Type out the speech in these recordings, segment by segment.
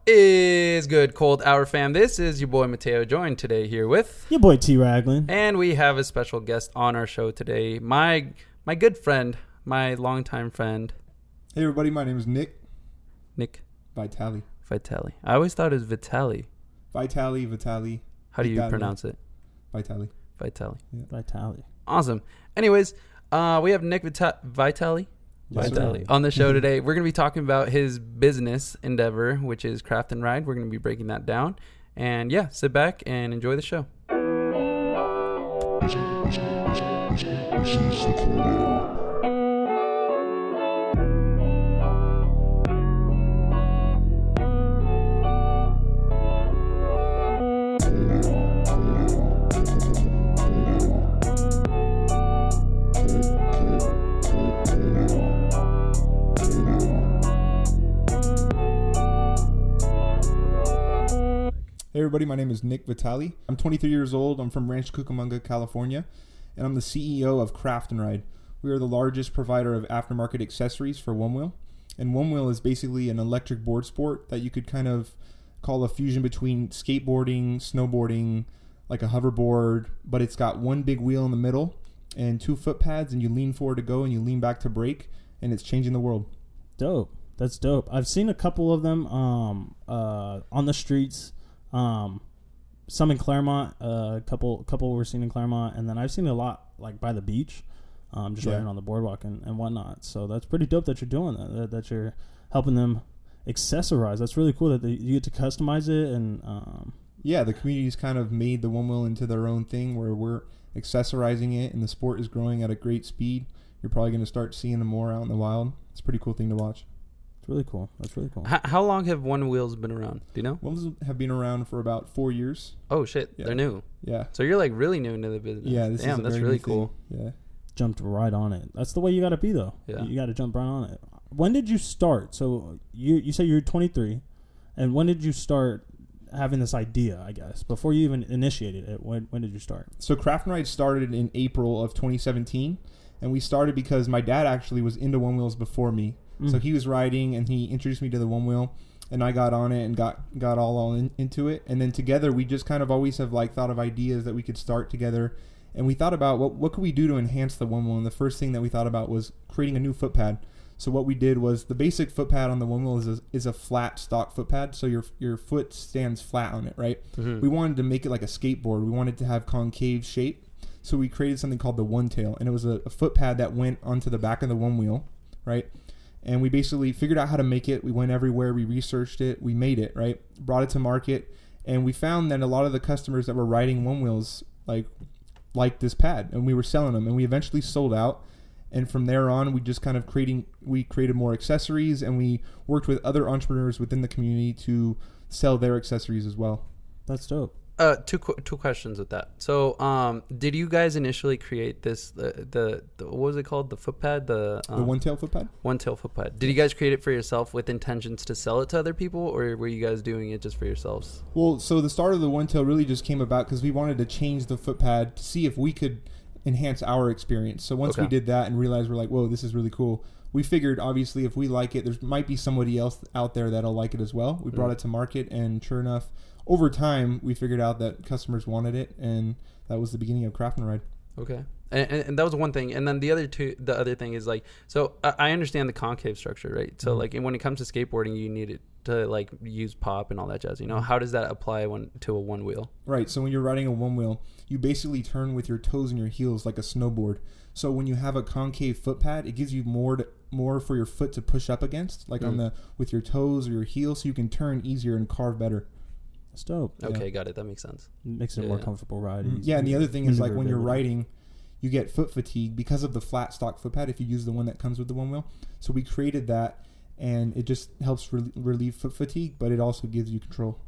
Is good, Cold Hour fam? This is your boy Mateo, joined today here with your boy T Raglan, and we have a special guest on our show today. My good friend, my longtime friend. Hey everybody, my name is Nick Vitale. Vitale. I always thought it was Vitale. Vitale. How do you pronounce it? Vitale. Yeah. Vitale. Awesome. Anyways, we have Nick Vitale. Vitale on the show today. We're going to be talking about his business endeavor, which is Craft&Ride. We're going to be breaking that down. And yeah, sit back and enjoy the show. Hey everybody, my name is Nick Vitale. I'm 23 years old. I'm from Rancho Cucamonga, California, and I'm the CEO of Craft&Ride. We are the largest provider of aftermarket accessories for one wheel. And one wheel is basically an electric board sport that you could kind of call a fusion between skateboarding, snowboarding, like a hoverboard, but it's got one big wheel in the middle and two foot pads, and you lean forward to go and you lean back to brake, and it's changing the world. Dope. That's dope. I've seen a couple of them on the streets. Some in Claremont, a couple were seen in Claremont, and then I've seen a lot like by the beach, riding on the boardwalk and whatnot. So that's pretty dope that you're doing that you're helping them accessorize. That's really cool that you get to customize it. And the community's kind of made the one wheel into their own thing where we're accessorizing it, and the sport is growing at a great speed. You're probably going to start seeing them more out in the wild. It's a pretty cool thing to watch. It's really cool. That's really cool. How long have one wheels been around? Do you know? One wheels have been around for about 4 years. Oh shit, yeah. They're new. Yeah. So you're like really new into the business. Yeah, that's really cool. Yeah. Jumped right on it. That's the way you got to be though. Yeah. You got to jump right on it. When did you start? So you say you're 23, and when did you start having this idea? I guess before you even initiated it. When did you start? So Craft&Ride started in April of 2017, and we started because my dad actually was into one wheels before me. So he was riding, and he introduced me to the one wheel, and I got on it and got all into it. And then together, we just kind of always have like thought of ideas that we could start together. And we thought about what could we do to enhance the one wheel. And the first thing that we thought about was creating a new foot pad. So what we did was the basic foot pad on the one wheel is a flat stock foot pad. So your foot stands flat on it, right? Mm-hmm. We wanted to make it like a skateboard. We wanted to have concave shape. So we created something called the one tail, and it was a foot pad that went onto the back of the one wheel, right? And we basically figured out how to make it. We went everywhere. We researched it. We made it, right? Brought it to market. And we found that a lot of the customers that were riding one wheels liked this pad. And we were selling them. And we eventually sold out. And from there on, we just kind of created more accessories. And we worked with other entrepreneurs within the community to sell their accessories as well. That's dope. Two questions with that. So, did you guys initially create this the what was it called? The foot pad, the one tail foot pad. One tail foot pad. Did you guys create it for yourself with intentions to sell it to other people, or were you guys doing it just for yourselves? Well, so the start of the one tail really just came about because we wanted to change the foot pad to see if we could enhance our experience. So once we did that and realized we're like, whoa, this is really cool. We figured obviously if we like it, there might be somebody else out there that'll like it as well. We brought it to market, and sure enough, over time, we figured out that customers wanted it, and that was the beginning of Craft&Ride. Okay, and that was one thing, and then the other thing is like, so I understand the concave structure, right? So like, when it comes to skateboarding, you need it to like use pop and all that jazz. You know, how does that apply to a one wheel? Right. So when you're riding a one wheel, you basically turn with your toes and your heels like a snowboard. So when you have a concave foot pad, it gives you more for your foot to push up against, like with your toes or your heels, so you can turn easier and carve better. That's dope. Okay, got it. That makes sense. Makes it a more comfortable ride. Yeah, and the other thing is like when you're riding, you get foot fatigue because of the flat stock foot pad if you use the one that comes with the one wheel. So we created that, and it just helps relieve foot fatigue, but it also gives you control.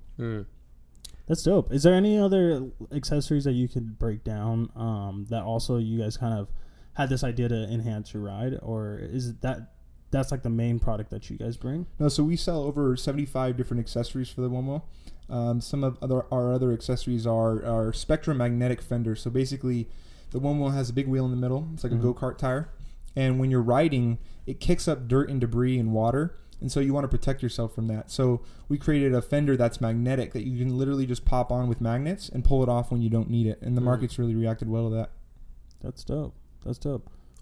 That's dope. Is there any other accessories that you could break down that also you guys kind of had this idea to enhance your ride, or is it that's like the main product that you guys bring? No, so we sell over 75 different accessories for the one wheel. Some of our other accessories are Spectrum magnetic fenders. So basically, the one wheel has a big wheel in the middle. It's like a go-kart tire. And when you're riding, it kicks up dirt and debris and water. And so you want to protect yourself from that. So we created a fender that's magnetic that you can literally just pop on with magnets and pull it off when you don't need it. And the market's really reacted well to that. That's dope.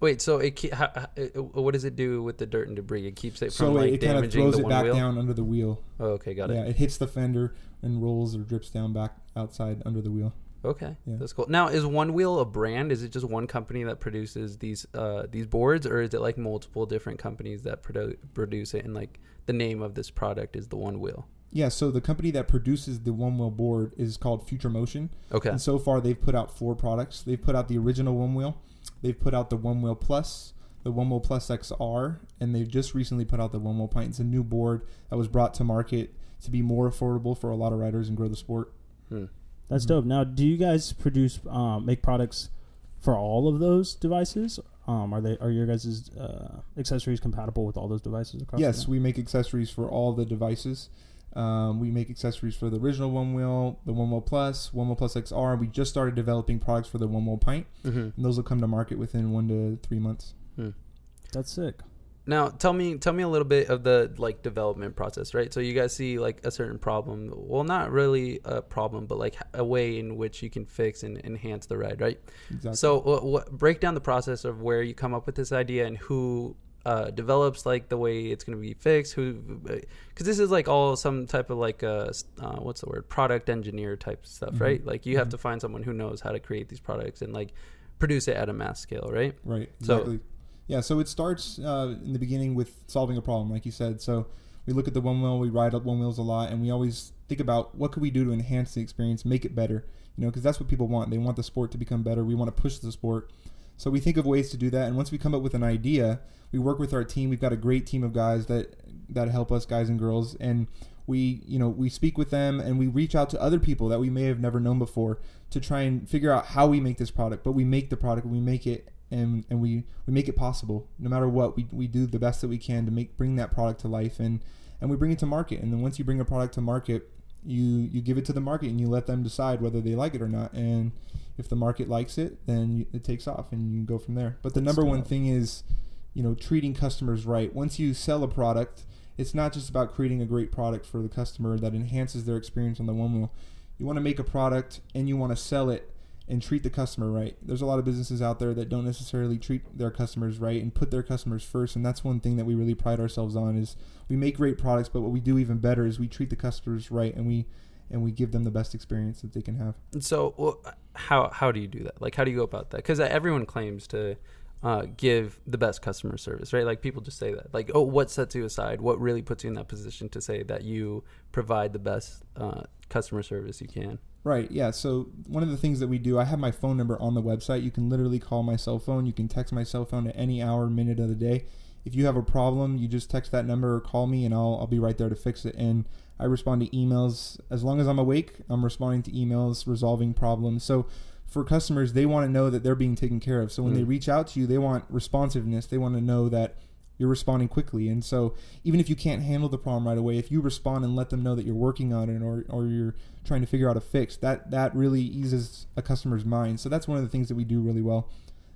Wait, so what does it do with the dirt and debris? It keeps it from So like it kind of damaging throws the it one back wheel? down under the wheel. Oh, okay, got it. Yeah, it hits the fender and rolls or drips down back outside under the wheel. Okay, Yeah. that's cool. Now, is One Wheel a brand? Is it just one company that produces these boards, or is it like multiple different companies that produce it, and like the name of this product is the One Wheel? Yeah, so the company that produces the one wheel board is called Future Motion. Okay. And so far they've put out 4 products. They've put out the original one wheel. They've put out the One Wheel Plus, the One Wheel Plus XR, and they've just recently put out the One Wheel Pint. It's a new board that was brought to market to be more affordable for a lot of riders and grow the sport. That's dope. Now, do you guys produce make products for all of those devices? Are your guys' accessories compatible with all those devices across? Yes, we make accessories for all the devices. We make accessories for the original One Wheel, the One Wheel Plus XR. We just started developing products for the One Wheel Pint, and those will come to market within 1 to 3 months. That's sick. Now, tell me a little bit of the like development process, right? So you guys see like a certain problem. Well, not really a problem, but like a way in which you can fix and enhance the ride, right? Exactly. So break down the process of where you come up with this idea and who develops like the way it's going to be fixed, because this is like all some type of like what's the word, product engineer type stuff, right? Like you have to find someone who knows how to create these products and like produce it at a mass scale, right? Right, exactly. So it starts in the beginning with solving a problem, like you said. So we look at the one wheel, we ride up one wheels a lot, and we always think about what could we do to enhance the experience, make it better, because that's what people want. They want the sport to become better. We want to push the sport. So we think of ways to do that, and once we come up with an idea, we work with our team. We've got a great team of guys that help us, guys and girls, and we speak with them, and we reach out to other people that we may have never known before to try and figure out how we make this product. But we make the product, we make it, and we make it possible. No matter what, we do the best that we can to bring that product to life, and we bring it to market. And then once you bring a product to market, you give it to the market and you let them decide whether they like it or not. And if the market likes it, then it takes off and you go from there. But the number one thing is, treating customers right. Once you sell a product, it's not just about creating a great product for the customer that enhances their experience on the one wheel. You want to make a product and you want to sell it and treat the customer right. There's a lot of businesses out there that don't necessarily treat their customers right and put their customers first, and that's one thing that we really pride ourselves on. Is we make great products, but what we do even better is we treat the customers right, and we give them the best experience that they can have. So how do you do that? Like, how do you go about that? Because everyone claims to give the best customer service, right? Like, people just say that. Like, what sets you aside? What really puts you in that position to say that you provide the best customer service you can? Right, yeah. So one of the things that we do, I have my phone number on the website. You can literally call my cell phone. You can text my cell phone at any hour, minute of the day. If you have a problem, you just text that number or call me, and I'll be right there to fix it. And I respond to emails. As long as I'm awake, I'm responding to emails, resolving problems. So for customers, they want to know that they're being taken care of. So when they reach out to you, they want responsiveness. They want to know that you're responding quickly. And so even if you can't handle the problem right away, if you respond and let them know that you're working on it or you're trying to figure out a fix, that really eases a customer's mind. So that's one of the things that we do really well.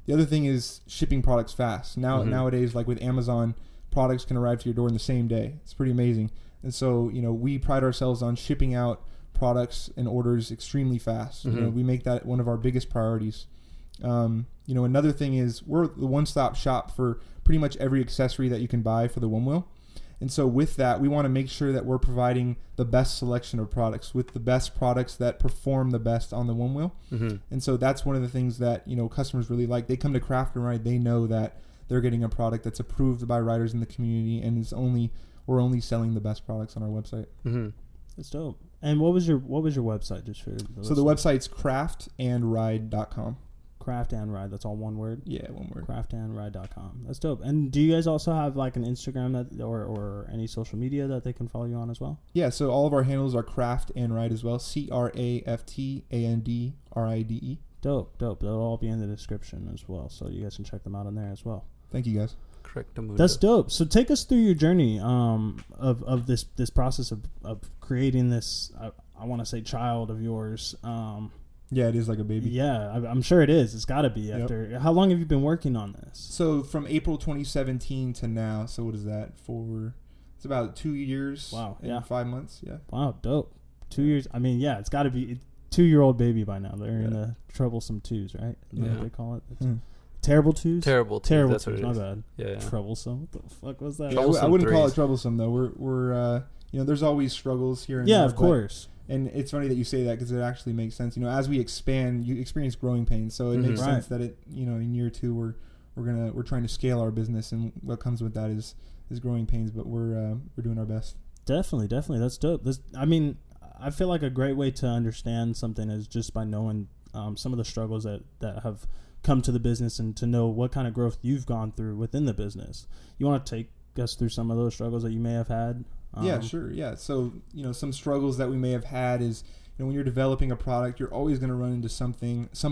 The other thing is shipping products fast. Nowadays, like with Amazon, products can arrive to your door in the same day. It's pretty amazing. And so, we pride ourselves on shipping out products and orders extremely fast. We make that one of our biggest priorities. Another thing is we're the one-stop shop for pretty much every accessory that you can buy for the one wheel. And so with that, we want to make sure that we're providing the best selection of products with the best products that perform the best on the one wheel. And so that's one of the things that, customers really like. They come to Craft&Ride, they know that they're getting a product that's approved by riders in the community, and we're only selling the best products on our website. That's dope. And what was your website? Just for so the website's craft&ride.com. Craft&Ride, that's all one word? Yeah, one word. Craft&Ride.com. That's dope. And do you guys also have like an Instagram or any social media that they can follow you on as well? Yeah, so all of our handles are Craft&Ride as well. CRAFTANDRIDE. Dope. They'll all be in the description as well, so you guys can check them out on there as well. Thank you, guys. Correct. That's dope. So take us through your journey of this process of creating this, I want to say, child of yours. Yeah, it is like a baby. Yeah, I'm sure it is. It's got to be. After how long have you been working on this? So from April 2017 to now. So what is that? It's about 2 years. Wow. And Yeah. 5 months. Yeah. Wow. Dope. 2 years. I mean, yeah, it's got to be 2-year-old baby by now. They're in the troublesome twos, right? Is that what they call it? Terrible twos. Terrible twos. Terrible That's twos. what it is. My bad. Yeah. Troublesome. What the fuck was that? Yeah, I wouldn't call it troublesome though. We're there's always struggles here and there. Yeah, of course. And it's funny that you say that because it actually makes sense. As we expand, you experience growing pains, so it makes sense that it in year 2 we're trying to scale our business, and what comes with that is growing pains. But we're doing our best. Definitely, that's dope. I feel like a great way to understand something is just by knowing some of the struggles that have come to the business, and to know what kind of growth you've gone through within the business. You want to take us through some of those struggles that you may have had? Yeah, sure. Yeah. So, some struggles that we may have had is, when you're developing a product, you're always going to run into some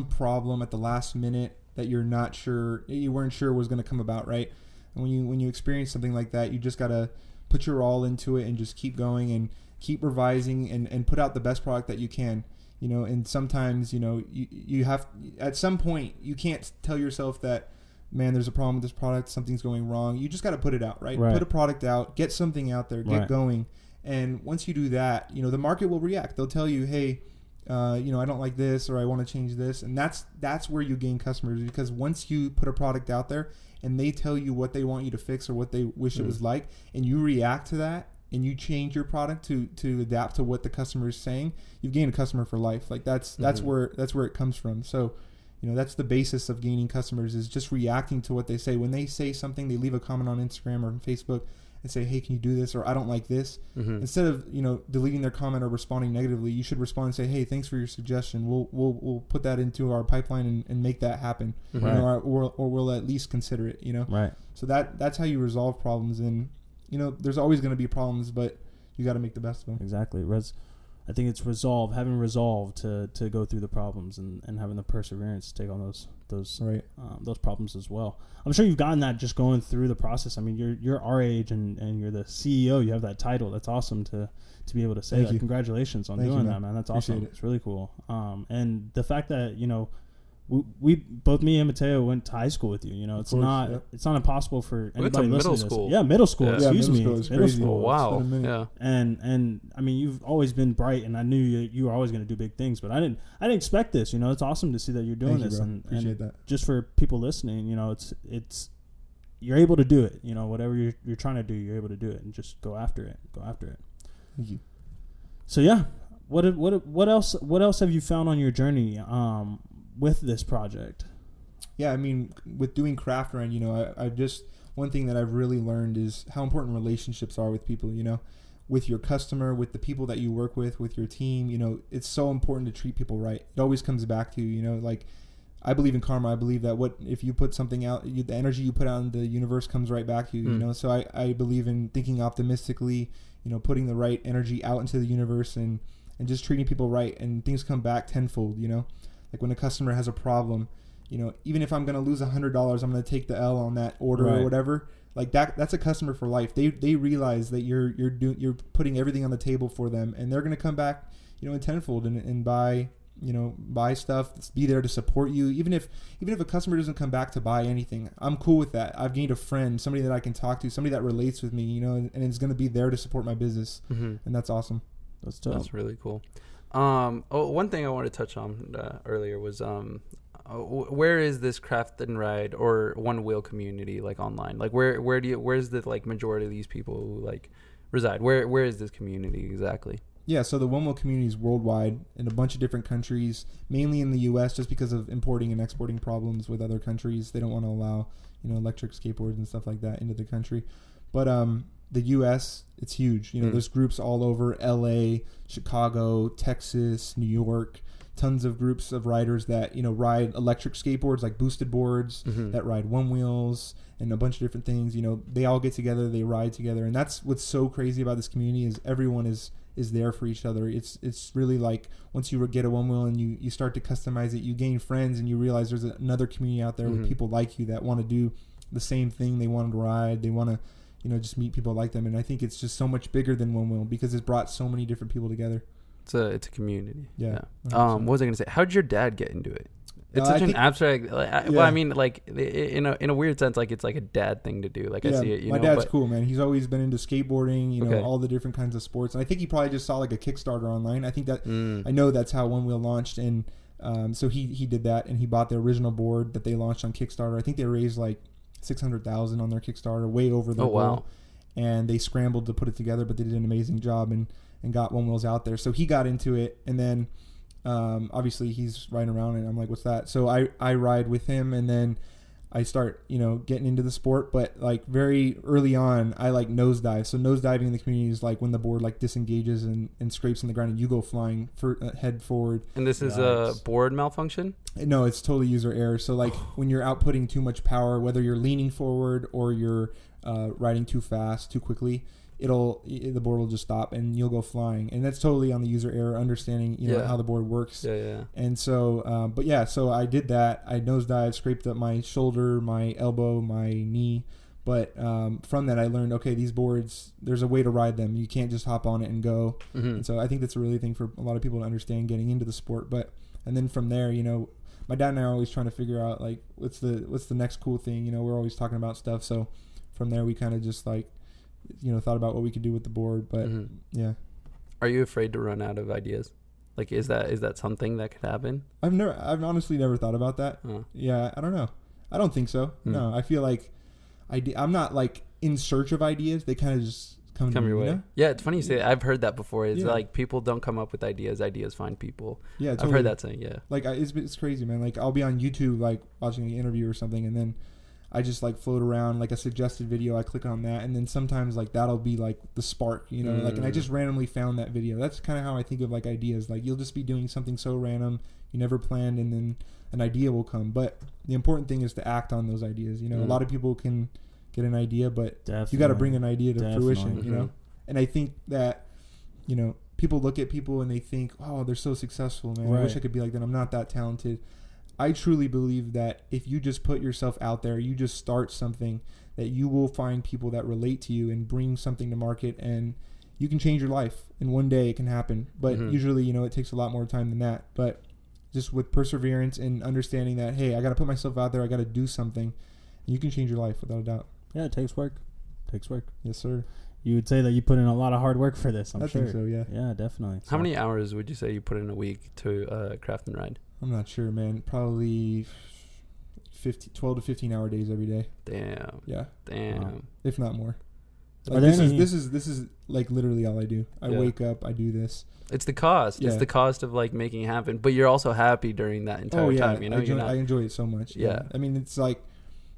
problem at the last minute that you weren't sure was going to come about, right? And when you experience something like that, you just got to put your all into it and just keep going and keep revising and put out the best product that you can. And sometimes, you have, at some point, you can't tell yourself that, man, there's a problem with this product, something's going wrong. You just got to put it out, right? Put a product out, get something out there, get going. And once you do that, the market will react. They'll tell you, hey, I don't like this, or I want to change this. And that's where you gain customers, because once you put a product out there and they tell you what they want you to fix or what they wish it was like, and you react to that, and you change your product to adapt to what the customer is saying, you've gained a customer for life. Like that's where it comes from. So, that's the basis of gaining customers, is just reacting to what they say. When they say something, they leave a comment on Instagram or on Facebook and say, hey, can you do this? Or I don't like this. Instead of, deleting their comment or responding negatively, you should respond and say, hey, thanks for your suggestion. We'll put that into our pipeline and make that happen. Or we'll at least consider it, Right. So that's how you resolve problems. And, there's always going to be problems, but you got to make the best of them. Exactly. I think it's having resolve to go through the problems, and having the perseverance to take on those problems as well. I'm sure you've gotten that just going through the process. I mean, you're our age, and you're the CEO. You have that title. That's awesome to be able to say Thank that. you. Congratulations on Thank doing you, that, man. That's awesome. Appreciate it. It's really cool. And the fact that we both, me and Mateo, went to high school with you. It's not impossible for anybody listening to this. Yeah, middle school. Yeah. Excuse me. Middle school. Wow. Yeah. And I mean, you've always been bright, and I knew you were always going to do big things. But I didn't expect this. It's awesome to see that you're doing this. And appreciate that. Just for people listening, it's you're able to do it. Whatever you're trying to do, you're able to do it, and just go after it. Thank you. So yeah, what else have you found on your journey with this project? Yeah, I mean, with doing Craft&Ride, I just, one thing that I've really learned is how important relationships are with people, with your customer, with the people that you work with your team. It's so important to treat people right. It always comes back to, like, I believe in karma. I believe that if you put something out, the energy you put out in the universe comes right back to you, So I believe in thinking optimistically, putting the right energy out into the universe and just treating people right, and things come back tenfold, Like when a customer has a problem, even if I'm going to lose $100, I'm going to take the L on that order or whatever. Like that's a customer for life. They realize that you're putting everything on the table for them, and they're going to come back, in tenfold and buy stuff, be there to support you. Even if a customer doesn't come back to buy anything, I'm cool with that. I've gained a friend, somebody that I can talk to, somebody that relates with me, and is going to be there to support my business. And that's awesome. That's dope. That's really cool. One thing I wanted to touch on earlier was where is this Craft&Ride or One Wheel community like online? Like where's the like majority of these people who like reside? Where is this community exactly? Yeah, so the One Wheel community is worldwide in a bunch of different countries, mainly in the U.S. just because of importing and exporting problems with other countries. They don't want to allow electric skateboards and stuff like that into the country. But the U.S., it's huge. There's groups all over L.A., Chicago, Texas, New York, tons of groups of riders that, ride electric skateboards like boosted boards, that ride one wheels and a bunch of different things. They all get together, they ride together. And that's what's so crazy about this community is everyone is there for each other. It's really like once you get a one wheel and you start to customize it, you gain friends and you realize there's another community out there with people like you that want to do the same thing. They want to ride. They want to just meet people like them. And I think it's just so much bigger than One Wheel because it's brought so many different people together. It's a community. Yeah. What was I going to say? How did your dad get into it? It's such an abstract. Well, I mean, like in a weird sense, like it's like a dad thing to do. Like I see it. My dad's cool, man. He's always been into skateboarding. You know, all the different kinds of sports. And I think he probably just saw like a Kickstarter online. I think that I know that's how One Wheel launched, and so he did that, and he bought the original board that they launched on Kickstarter. I think they raised like $600,000 on their Kickstarter, way over their goal. And they scrambled to put it together, but they did an amazing job and got One Wheels out there. So he got into it, and then. Obviously he's riding around and I'm like, what's that? So I ride with him, and then I start, getting into the sport, but like very early on, I like nosedive. So nosediving in the community is like when the board like disengages and scrapes on the ground and you go flying head forward. And this is a board malfunction? No, it's totally user error. So like when you're outputting too much power, whether you're leaning forward or you're riding too fast, too quickly, the board will just stop and you'll go flying, and that's totally on the user error, understanding how the board works. And so so I did that. I nosedived, scraped up my shoulder, my elbow, my knee, but from that I learned, okay, these boards, there's a way to ride them. You can't just hop on it and go. And so I think that's a really thing for a lot of people to understand getting into the sport. And then from there, my dad and I are always trying to figure out like what's the next cool thing. We're always talking about stuff. So from there we kind of just like thought about what we could do with the board, but yeah. Are you afraid to run out of ideas? Like, is that something that could happen? I've honestly never thought about that. Yeah, I don't know. I don't think so. No, I feel like I'm not like in search of ideas. They kind of just come your way. Yeah, it's funny you say that. I've heard that before. It's like people don't come up with ideas. Ideas find people. Yeah, totally. I've heard that saying. Yeah, like it's crazy, man. Like I'll be on YouTube like watching an interview or something, and then I just like float around like a suggested video. I click on that, and then sometimes like that'll be like the spark, like, and I just randomly found that video. That's kind of how I think of like ideas. Like you'll just be doing something so random you never planned, and then an idea will come. But the important thing is to act on those ideas. A lot of people can get an idea, but you got to bring an idea to fruition. And I think that people look at people and they think, oh, they're so successful, man. Right. I wish I could be like that. I'm not that talented. I truly believe that if you just put yourself out there, you just start something, that you will find people that relate to you and bring something to market, and you can change your life. And one day it can happen. But usually, it takes a lot more time than that. But just with perseverance and understanding that, hey, I got to put myself out there. I got to do something. And you can change your life without a doubt. Yeah, it takes work. Yes, sir. You would say that you put in a lot of hard work for this, I'm sure. I think so, yeah. Yeah, definitely. How many hours would you say you put in a week to Craft and Ride? I'm not sure, man. Probably 12 to 15 hour days every day. Damn. Yeah. Damn. Wow. If not more. Like this is like literally all I do. I wake up, I do this. It's the cost. Yeah. It's the cost of like making it happen. But you're also happy during that entire time. I enjoy it so much. Yeah. I mean, it's like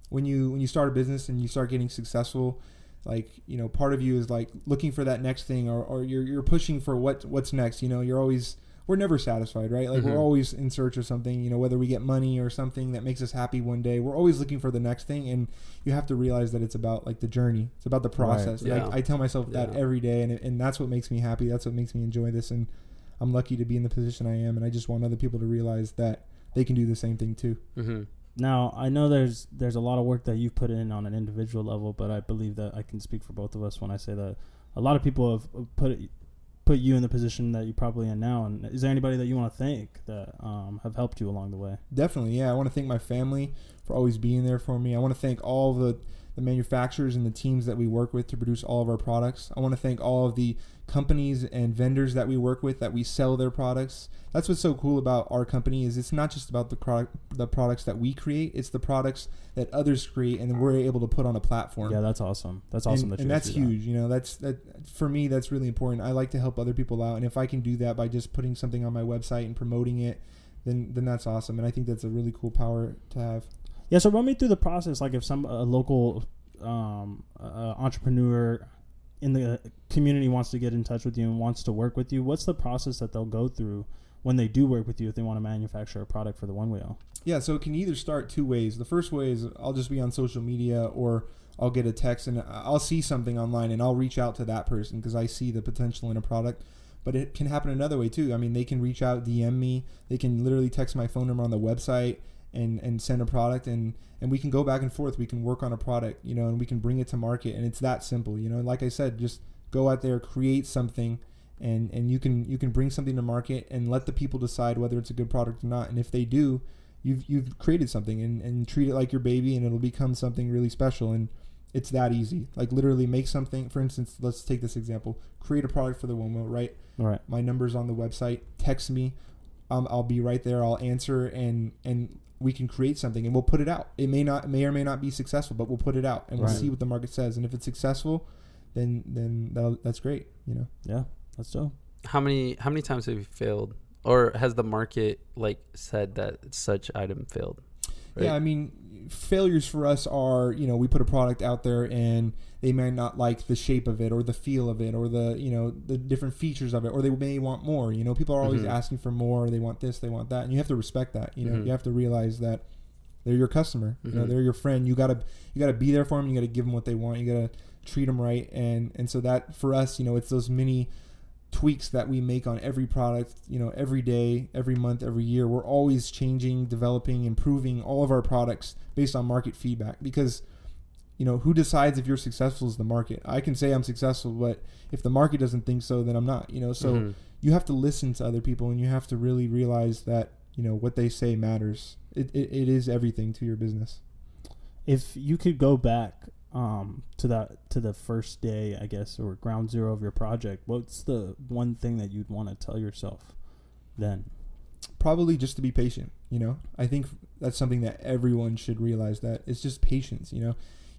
when you start a business and you start getting successful, like, part of you is like looking for that next thing, or you're pushing for what's next. We're never satisfied, right? Like we're always in search of something, whether we get money or something that makes us happy one day, we're always looking for the next thing. And you have to realize that it's about like the journey. It's about the process. Right. Yeah. I tell myself that every day, and that's what makes me happy. That's what makes me enjoy this. And I'm lucky to be in the position I am. And I just want other people to realize that they can do the same thing too. Mm-hmm. Now, I know there's a lot of work that you've put in on an individual level, but I believe that I can speak for both of us when I say that a lot of people have put you in the position that you're probably in now. And is there anybody that you want to thank that have helped you along the way? Definitely, yeah. I want to thank my family for always being there for me. I want to thank all the manufacturers and the teams that we work with to produce all of our products. I want to thank all of the companies and vendors that we work with, that we sell their products. That's what's so cool about our company, is it's not just about the products that we create, it's the products that others create and then we're able to put on a platform. Yeah, that's awesome. That's awesome. And that's huge. That for me, that's really important. I like to help other people out, and if I can do that by just putting something on my website and promoting it, then that's awesome. And I think that's a really cool power to have. Yeah, so run me through the process. Like if a local entrepreneur in the community wants to get in touch with you and wants to work with you, what's the process that they'll go through when they do work with you if they want to manufacture a product for the One Wheel? Yeah, so it can either start two ways. The first way is I'll just be on social media, or I'll get a text and I'll see something online and I'll reach out to that person because I see the potential in a product. But it can happen another way too. I mean, they can reach out, DM me. They can literally text my phone number on the website and send a product, and we can go back and forth. We can work on a product, and we can bring it to market, and it's that simple. Like I said, just go out there, create something, and you can bring something to market and let the people decide whether it's a good product or not. And if they do, you've created something, and treat it like your baby, and it'll become something really special. And it's that easy. Like literally make something. For instance, let's take this example. Create a product for the One Wheel, right? Right. My number's on the website. Text me. I'll be right there. I'll answer, and we can create something, and we'll put it out. It may or may not be successful, but we'll put it out, and we'll see what the market says. And if it's successful, then that's great. Yeah, that's dope. How many times have you failed, or has the market like said that such item failed? Right? Yeah, I mean, failures for us are, we put a product out there and they may not like the shape of it or the feel of it or the different features of it, or they may want more. People are always asking for more. They want this, they want that, and you have to respect that. You have to realize that they're your customer. They're your friend. You gotta be there for them. You gotta give them what they want. You gotta treat them right. And so that for us, it's those mini tweaks that we make on every product, every day, every month, every year. We're always changing, developing, improving all of our products based on market feedback, because who decides if you're successful is the market. I can say I'm successful, but if the market doesn't think so, then I'm not. So you have to listen to other people, and you have to really realize that what they say matters. It is everything to your business. If you could go back to the first day, I guess, or ground zero of your project, what's the one thing that you'd want to tell yourself then? Probably just to be patient. I think that's something that everyone should realize, that it's just patience.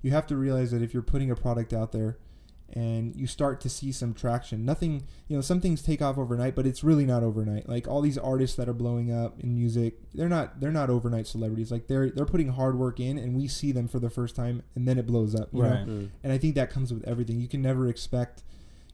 You have to realize that if you're putting a product out there and you start to see some traction, nothing, some things take off overnight, but it's really not overnight. Like all these artists that are blowing up in music, they're not overnight celebrities. Like they're putting hard work in, and we see them for the first time, and then it blows up. You know? And I think that comes with everything. You can never expect,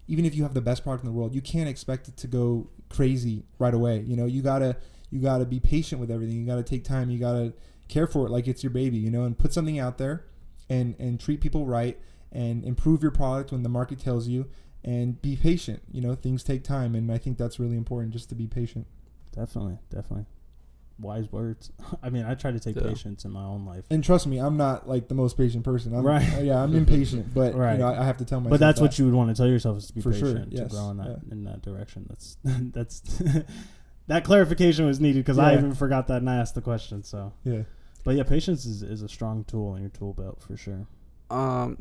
even if you have the best product in the world, you can't expect it to go crazy right away. You gotta be patient with everything. You gotta take time. You gotta care for it like it's your baby. And put something out there, and treat people right, and improve your product when the market tells you, and be patient. Things take time, and I think that's really important, just to be patient. Definitely. Wise words. I mean, I try to take patience in my own life. And trust me, I'm not like the most patient person. I'm impatient, but I have to tell myself. But that's what you would want to tell yourself, is to be patient, yes, to grow in that direction. That's that clarification was needed, because I even forgot that and I asked the question. So but yeah, patience is a strong tool in your tool belt for sure.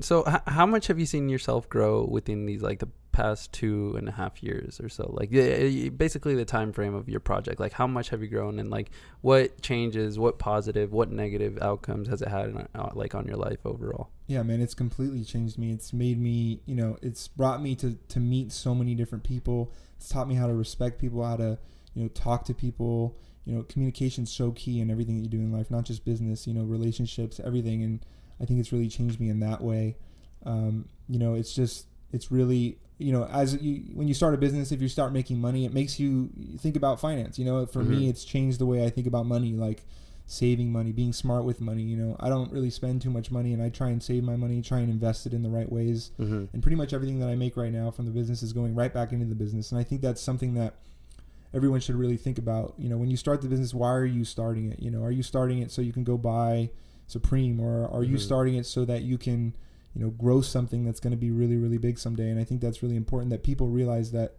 So how much have you seen yourself grow within these, like, the past 2.5 years or so? Like, basically the time frame of your project. Like, how much have you grown, and like what changes, what positive, what negative outcomes has it had on your life overall? Yeah, man, it's completely changed me. It's made me, it's brought me to meet so many different people. It's taught me how to respect people, how to, talk to people. Communication's so key in everything that you do in life, not just business, relationships, everything. And I think it's really changed me in that way. It's really, when you start a business, if you start making money, it makes you think about finance. For me, it's changed the way I think about money, like saving money, being smart with money. I don't really spend too much money, and I try and save my money, try and invest it in the right ways. And pretty much everything that I make right now from the business is going right back into the business. And I think that's something that everyone should really think about. When you start the business, why are you starting it? Are you starting it so you can go buy Supreme, or are you starting it so that you can, grow something that's going to be really, really big someday? And I think that's really important, that people realize that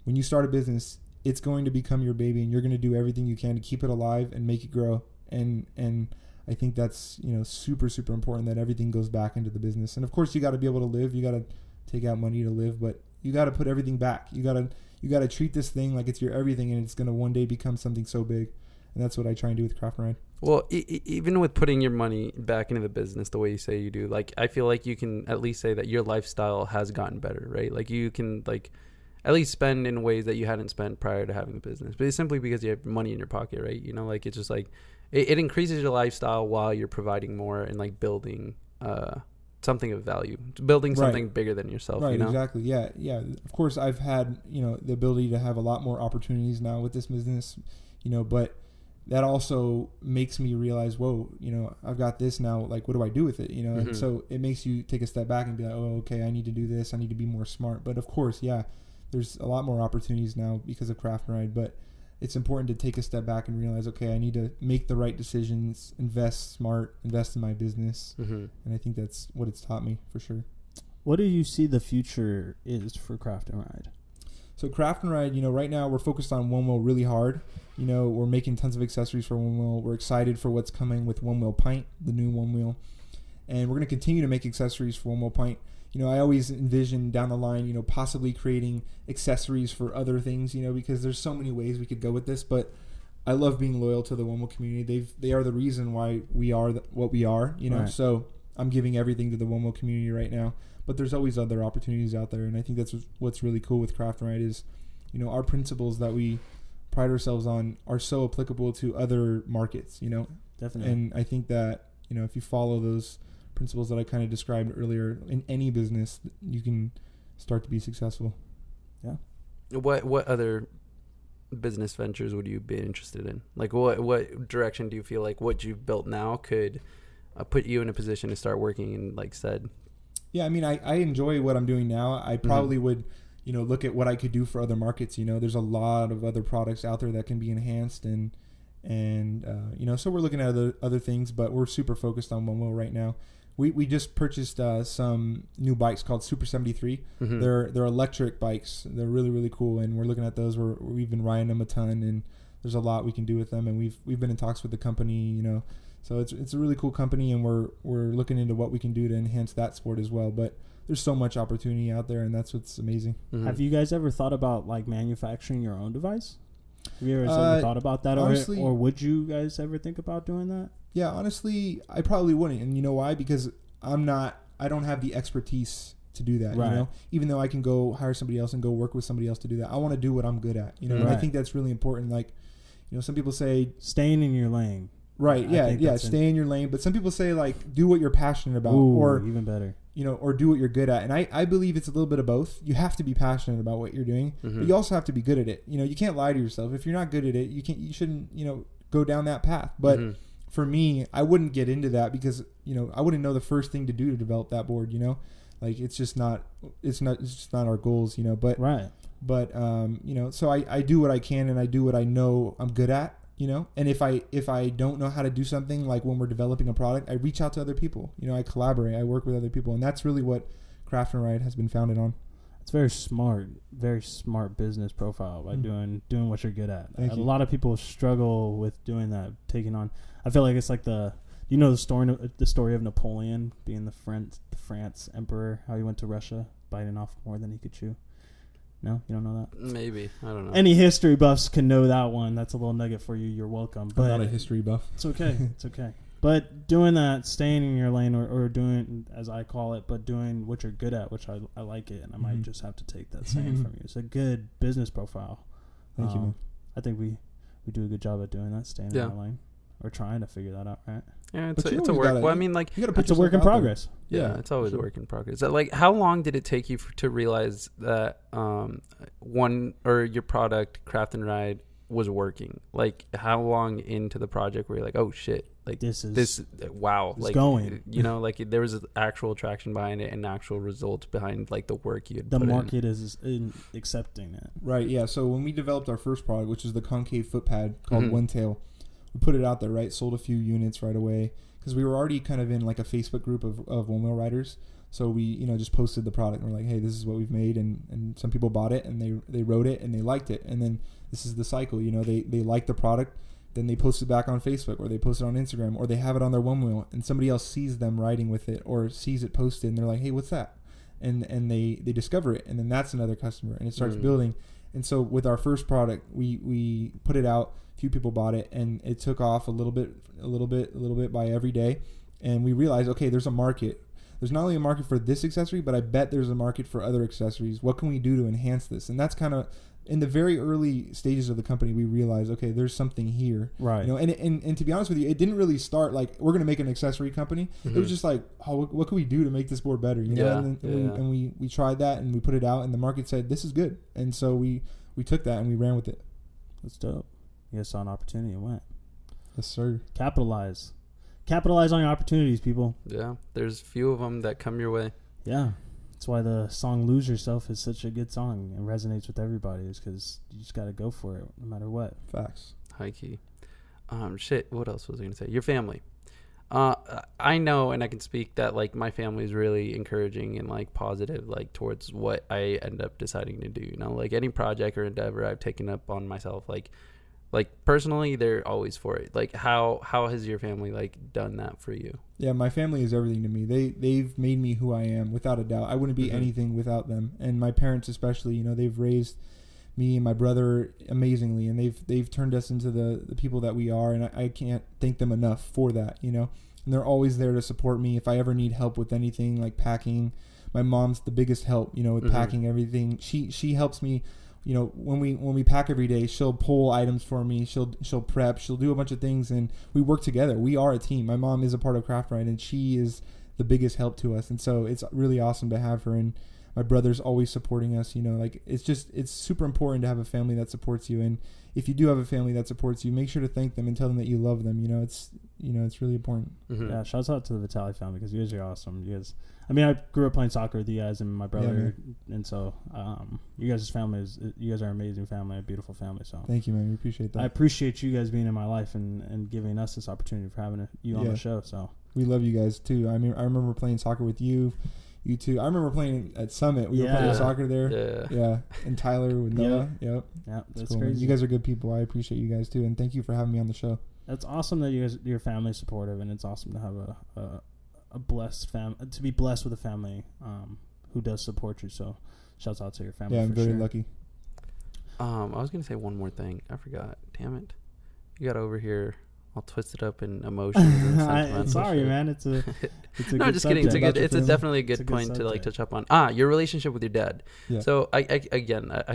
when you start a business, it's going to become your baby, and you're going to do everything you can to keep it alive and make it grow. And I think that's, super, super important, that everything goes back into the business. And of course, you got to be able to live. You got to take out money to live, but you got to put everything back. You got to treat this thing like it's your everything, and it's going to one day become something so big. And that's what I try and do with Craft&Ride. Well, even with putting your money back into the business the way you say you do, like, I feel like you can at least say that your lifestyle has gotten better, right? Like, you can, like, at least spend in ways that you hadn't spent prior to having the business. But it's simply because you have money in your pocket, right? Like, it's just like, it increases your lifestyle while you're providing more and, like, building something of value, building something bigger than yourself. Right, exactly. Yeah. Of course, I've had, the ability to have a lot more opportunities now with this business, but that also makes me realize, whoa, I've got this now. Like, what do I do with it? And so it makes you take a step back and be like, oh, okay, I need to do this. I need to be more smart. But of course, there's a lot more opportunities now because of Craft&Ride. But it's important to take a step back and realize, okay, I need to make the right decisions, invest smart, invest in my business. And I think that's what it's taught me for sure. What do you see the future is for Craft&Ride? So Craft&Ride, right now we're focused on one wheel really hard. We're making tons of accessories for one wheel. We're excited for what's coming with one wheel pint, the new one wheel. And we're going to continue to make accessories for one wheel pint. I always envision down the line, possibly creating accessories for other things, because there's so many ways we could go with this. But I love being loyal to the one wheel community. They are the reason why we are what we are, Right. So I'm giving everything to the one wheel community right now. But there's always other opportunities out there. And I think that's what's really cool with Craft&Ride is, our principles that we pride ourselves on are so applicable to other markets, Definitely. And I think that, if you follow those principles that I kind of described earlier in any business, you can start to be successful. Yeah. What other business ventures would you be interested in? Like what direction do you feel like what you've built now could put you in a position to start working in like said? Yeah, I mean, I enjoy what I'm doing now. I probably would, look at what I could do for other markets. There's a lot of other products out there that can be enhanced and so we're looking at other things, but we're super focused on one wheel right now. We just purchased some new bikes called Super 73. Mm-hmm. They're electric bikes. They're really, really cool, and we're looking at those. We've been riding them a ton, and there's a lot we can do with them. And we've been in talks with the company, so it's a really cool company, and we're looking into what we can do to enhance that sport as well. But there's so much opportunity out there, and that's what's amazing. Mm-hmm. Have you guys ever thought about like manufacturing your own device? Have you ever thought about that, honestly, or would you guys ever think about doing that? Yeah, honestly, I probably wouldn't. And you know why? Because I don't have the expertise to do that, Right. Even though I can go hire somebody else and go work with somebody else to do that. I want to do what I'm good at, And I Right. think that's really important. Like, some people say, Staying in your lane. right, stay in your lane. But some people say, like, do what you're passionate about. Ooh, or, even better. or do what you're good at. And I believe it's a little bit of both. You have to be passionate about what you're doing, but you also have to be good at it. You can't lie to yourself. If you're not good at it, you shouldn't, go down that path. But for me, I wouldn't get into that because, I wouldn't know the first thing to do to develop that board, like it's just not our goals, but, Right. but, so I do what I can and I do what I know I'm good at, and if I don't know how to do something, like when we're developing a product, I reach out to other people, I collaborate, I work with other people. And that's really what Craft&Ride has been founded on. It's very smart business profile by doing what you're good at. Thank A you. lot of people struggle with doing that, taking on. I feel like it's like the story of Napoleon being the France emperor, how he went to Russia biting off more than he could chew. No, you don't know that? Maybe. I don't know. Any history buffs can know that one. That's a little nugget for you. You're welcome. I'm But not a history buff. it's okay. It's okay. But doing that, staying in your lane, or doing, as I call it, but doing what you're good at, which I like it, and I might just have to take that saying from you. It's a good business profile. Thank you, man. I think we do a good job at doing that, staying in our lane, or trying to figure that out, right? Yeah, But you it's a always work. gotta- Well, I mean, like, You got to put It's a work in yourself out there. progress. yeah, it's always sure. a work in progress. So, like, how long did it take you to realize that your product Craft&Ride was working? Like, how long into the project were you like, oh shit, like This wow, it's like going. like there was actual traction behind it and actual results behind like the work you had The put market is accepting it. Right, yeah. So when we developed our first product, which is the concave foot pad called Mhm. One Tail, we put it out there, right? Sold a few units right away because we were already kind of in like a Facebook group of one wheel riders. So we, just posted the product and we're like, hey, this is what we've made. And some people bought it and they wrote it and they liked it. And then this is the cycle, they like the product. Then they post it back on Facebook or they post it on Instagram or they have it on their one wheel and somebody else sees them riding with it or sees it posted and they're like, hey, what's that? And they discover it. And then that's another customer and it starts building. And so with our first product, we put it out, few people bought it and it took off a little bit by every day. And we realized, okay, there's a market. There's not only a market for this accessory, but I bet there's a market for other accessories. What can we do to enhance this? And that's kind of in the very early stages of the company, we realized, okay, there's something here. Right. And to be honest with you, it didn't really start like we're going to make an accessory company. It was just like, oh, what can we do to make this board better? Yeah, And we tried that and we put it out and the market said, this is good. And so we took that and we ran with it. That's dope. You guys saw an opportunity and went. Yes, sir. Capitalize on your opportunities, people. Yeah, there's few of them that come your way. Yeah. That's why the song Lose Yourself is such a good song and resonates with everybody, is because you just got to go for it no matter what. Facts. High key. Shit, what else was I going to say? Your family. I know, and I can speak that like my family is really encouraging and like positive, like towards what I end up deciding to do. You know, like any project or endeavor I've taken up on myself, like personally, they're always for it. Like how has your family like done that for you? Yeah, my family is everything to me. They've made me who I am, without a doubt. I wouldn't be anything without them. And my parents especially, you know, they've raised me and my brother amazingly, and they've turned us into the people that we are, and I can't thank them enough for that, you know. And they're always there to support me if I ever need help with anything like packing. My mom's the biggest help, you know, with packing everything. She helps me. You know, when we pack every day, she'll pull items for me. She'll prep. She'll do a bunch of things, and we work together. We are a team. My mom is a part of Craft&Ride, and she is the biggest help to us. And so it's really awesome to have her. And my brother's always supporting us. You know, like it's super important to have a family that supports you. And if you do have a family that supports you, make sure to thank them and tell them that you love them. You know, it's really important. Yeah, shouts out to the Vitale family because you guys are awesome. You guys. I mean, I grew up playing soccer with you guys and my brother, and so you guys' family you guys are an amazing family, a beautiful family. So thank you, man. We appreciate that. I appreciate you guys being in my life and giving us this opportunity for having you on the show. So we love you guys too. I mean, I remember playing soccer with you. You too. I remember playing at Summit. We were playing soccer there. Yeah. And Tyler with Noah. Yep. Yeah, that's cool, crazy. Man. You guys are good people. I appreciate you guys too, and thank you for having me on the show. That's awesome that your family's supportive, and it's awesome to have a blessed to be blessed with a family who does support you. So shouts out to your family. Yeah, I'm very lucky. I was gonna say one more thing. I forgot. Damn it! You got over here all twisted up in emotions. And sorry, man. It's a no, just kidding. It's definitely a good point to like touch up on. Your relationship with your dad. Yeah. So I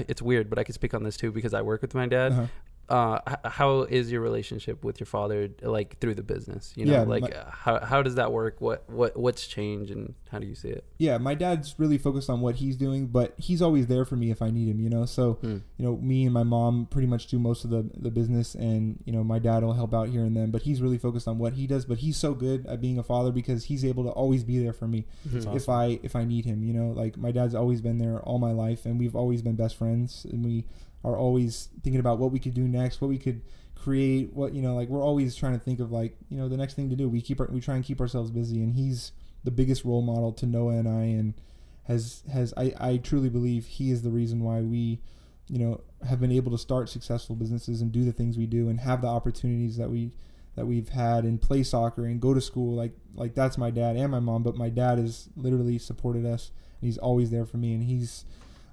it's weird, but I can speak on this too because I work with my dad. Uh-huh. How is your relationship with your father like through the business? You know, how does that work? What's changed and how do you see it? Yeah, my dad's really focused on what he's doing, but he's always there for me if I need him, you know. So, you know, me and my mom pretty much do most of the business, and you know, my dad will help out here and then, but he's really focused on what he does. But he's so good at being a father because he's able to always be there for me if I need him, you know. Like my dad's always been there all my life, and we've always been best friends, and we are always thinking about what we could do next, what we could create, what, you know, like we're always trying to think of like, you know, the next thing to do. We try and keep ourselves busy, and he's the biggest role model to Noah and I, and I truly believe he is the reason why we, you know, have been able to start successful businesses and do the things we do and have the opportunities that we've had and play soccer and go to school. Like that's my dad and my mom, but my dad has literally supported us, and he's always there for me, and he's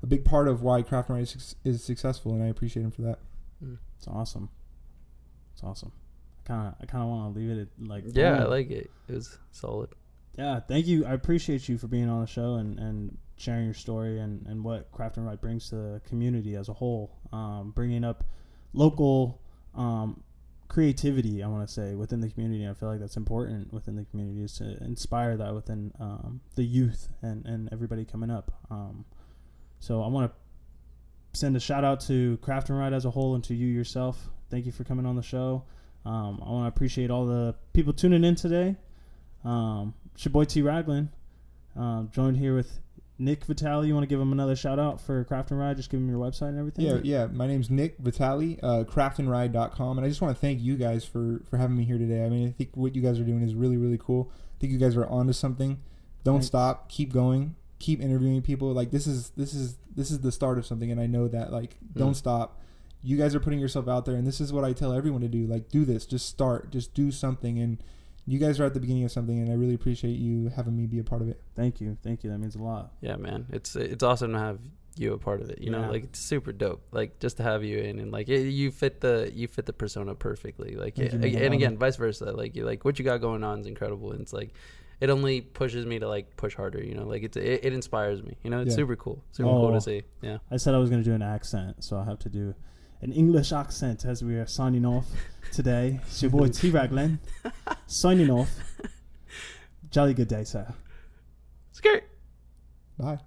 a big part of why Craft&Ride is successful, and I appreciate him for that. It's awesome. I kind of want to leave it at like. Yeah, I like it. It was solid. Yeah, thank you. I appreciate you for being on the show and sharing your story and what Craft&Ride brings to the community as a whole. Bringing up local creativity, I want to say, within the community. I feel like that's important within the community, is to inspire that within the youth and everybody coming up. So I want to send a shout out to Craft&Ride as a whole and to you yourself. Thank you for coming on the show. I want to appreciate all the people tuning in today. It's your boy T. Ragland, joined here with Nick Vitale. You want to give him another shout out for Craft&Ride? Just give him your website and everything. Yeah. My name's Nick Vitale, craftandride.com, and I just want to thank you guys for having me here today. I mean, I think what you guys are doing is really, really cool. I think you guys are onto something. Don't stop. Keep going. Keep interviewing people. Like this is the start of something, and I know that. Like, don't stop. You guys are putting yourself out there, and this is what I tell everyone to do. Like, do this. Just start. Just do something, and you guys are at the beginning of something, and I really appreciate you having me be a part of it. Thank you. That means a lot. Yeah, man. It's awesome to have you a part of it. You know, like it's super dope. Like just to have you in, and like you fit the persona perfectly. Like and again, vice versa. Like what you got going on is incredible, and it's like. It only pushes me to like push harder, you know. Like it inspires me, you know. It's super cool to see. Yeah. I said I was going to do an accent, so I have to do an English accent as we are signing off today. It's your boy T. Ragland signing off. Jolly good day, sir. Skirt. Bye.